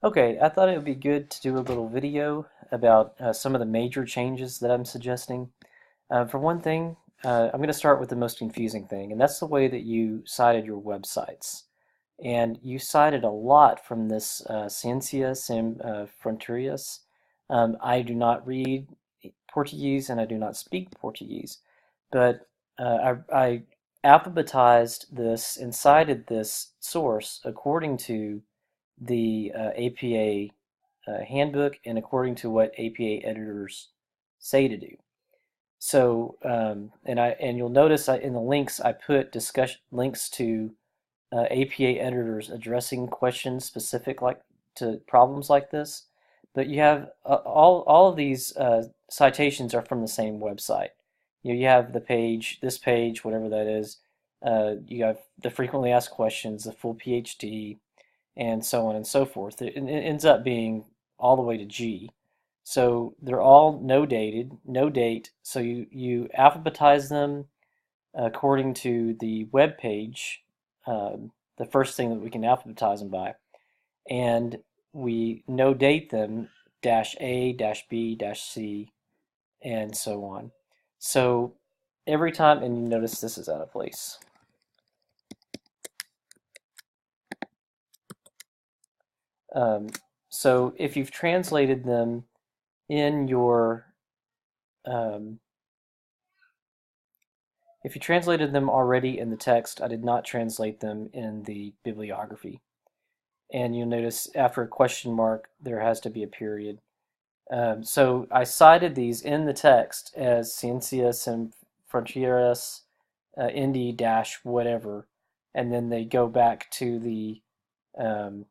Okay, I thought it would be good to do a little video about some of the major changes that I'm suggesting. For one thing, I'm going to start with the most confusing thing, and that's the way that you cited your websites. And you cited a lot from this Ciência Sem Fronteiras. I do not read Portuguese and I do not speak Portuguese, but I alphabetized this and cited this source according to the APA handbook and according to what APA editors say to do. So, and you'll notice in the links I put discussion links to APA editors addressing questions specific like to problems like this. But you have all of these citations are from the same website. You have the page, this page, whatever that is. You have the frequently asked questions, the full PhD, and so on and so forth. It ends up being all the way to G. So they're all no dated, no date. So you alphabetize them according to the web page, the first thing that we can alphabetize them by, and we no date them dash A, dash B, dash C, and so on. So every time, and you notice this is out of place. Um, so if you've translated them in your if you translated them already in the text, I did not translate them in the bibliography. And you'll notice after a question mark, there has to be a period. So I cited these in the text as Ciencias Sem Fronteiras, Indy dash whatever, and then they go back um,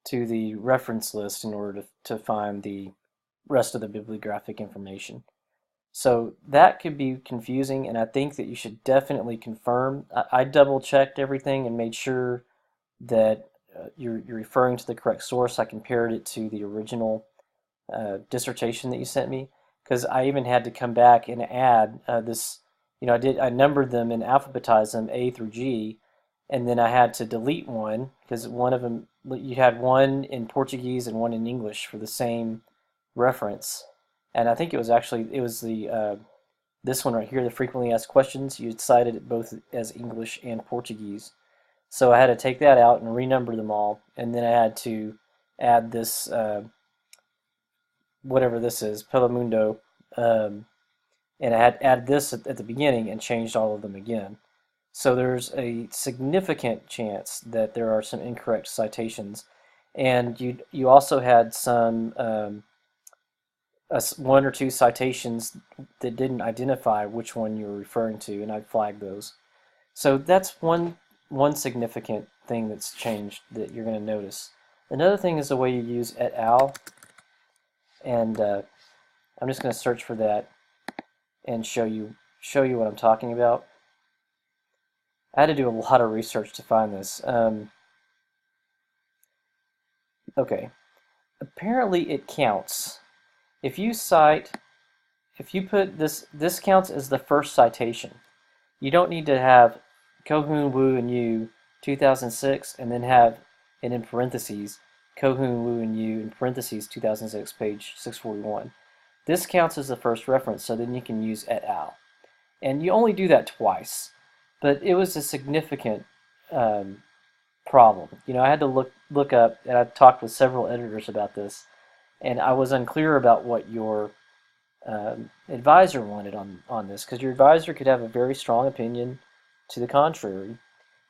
to the reference list in order to find the rest of the bibliographic information. So that could be confusing, and I think that you should definitely confirm. I double checked everything and made sure that you're referring to the correct source. I compared it to the original dissertation that you sent me, because I even had to come back and add this. I numbered them and alphabetized them A through G, and then I had to delete one because one of them, you had one in Portuguese and one in English for the same reference. And I think it was the this one right here, the frequently asked questions. You cited it both as English and Portuguese. So I had to take that out and renumber them all, and then I had to add this, whatever this is, Pelamundo, and I had added this at the beginning and changed all of them again. So there's a significant chance that there are some incorrect citations, and you also had some one or two citations that didn't identify which one you were referring to, and I flagged those. So that's one significant thing that's changed that you're going to notice. Another thing is the way you use et al. And I'm just going to search for that and show you what I'm talking about. I had to do a lot of research to find this. Okay, apparently it counts. If you put this counts as the first citation. You don't need to have Kohun, Wu, and Yu 2006 and then have it in parentheses Kohun, Wu, and Yu in parentheses 2006 page 641. This counts as the first reference, so then you can use et al. And you only do that twice, but it was a significant problem. I had to look up, and I talked with several editors about this, and I was unclear about what your advisor wanted on this, because your advisor could have a very strong opinion to the contrary,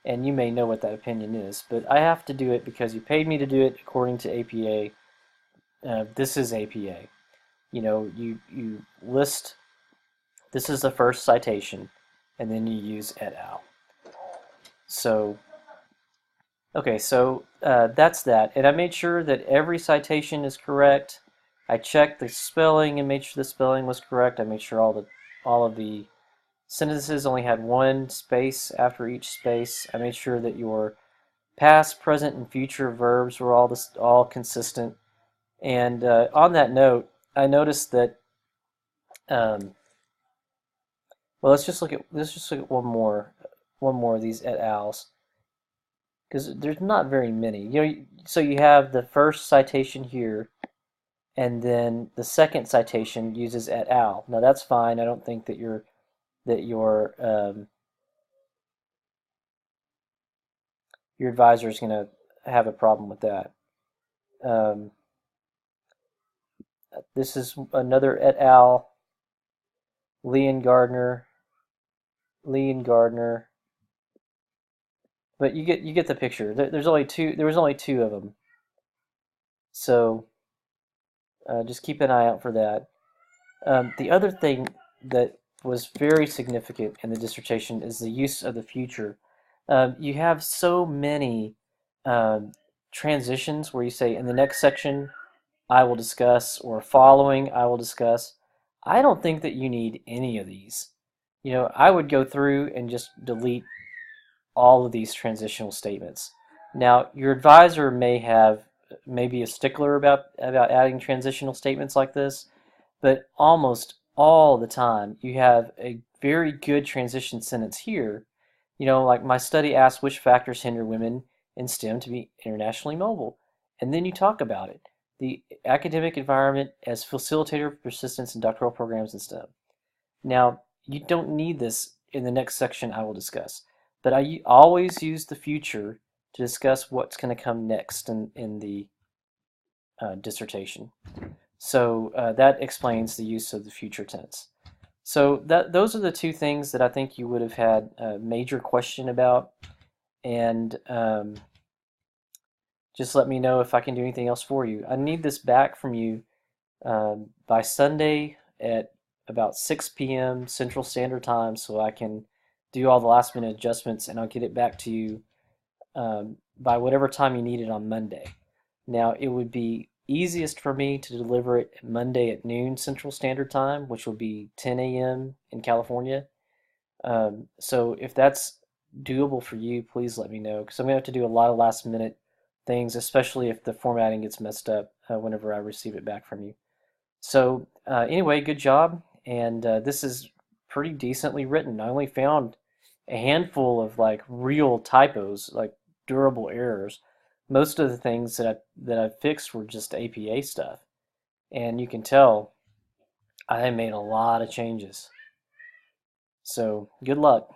and you may know what that opinion is, but I have to do it because you paid me to do it according to APA. This is APA. You list, this is the first citation, and then you use et al. So, okay, so that's that. And I made sure that every citation is correct. I checked the spelling and made sure the spelling was correct. I made sure all of the sentences only had one space after each space. I made sure that your past, present, and future verbs were all consistent. And on that note, I noticed that. Well, let's just look at one more of these et al.'s. because there's not very many. So you have the first citation here, and then the second citation uses et al. Now that's fine. I don't think that your advisor is going to have a problem with that. Um, this is another et al. Lee and Gardner, Lee and Gardner. But you get the picture. There's only two. There was only two of them. So just keep an eye out for that. The other thing that was very significant in the dissertation is the use of the future. You have so many um, transitions where you say, in the next section, I will discuss, or following, I will discuss. I don't think that you need any of these. I would go through and just delete all of these transitional statements. Now, your advisor may be a stickler about adding transitional statements like this, but almost all the time you have a very good transition sentence here. Like my study asks which factors hinder women in STEM to be internationally mobile. And then you talk about it. The academic environment as facilitator of persistence in doctoral programs in STEM. Now, you don't need this in the next section I will discuss, but I always use the future to discuss what's going to come next in the dissertation. So that explains the use of the future tense. So those are the two things that I think you would have had a major question about, and just let me know if I can do anything else for you. I need this back from you by Sunday at about 6 p.m. Central Standard Time so I can do all the last minute adjustments, and I'll get it back to you by whatever time you need it on Monday. Now, it would be easiest for me to deliver it Monday at noon Central Standard Time, which would be 10 a.m. in California. So if that's doable for you, please let me know, because I'm going to have to do a lot of last minute things, especially if the formatting gets messed up whenever I receive it back from you. So anyway, good job. And this is pretty decently written. I only found a handful of like real typos, like durable errors. Most of the things that I fixed were just APA stuff. And you can tell I made a lot of changes. So good luck.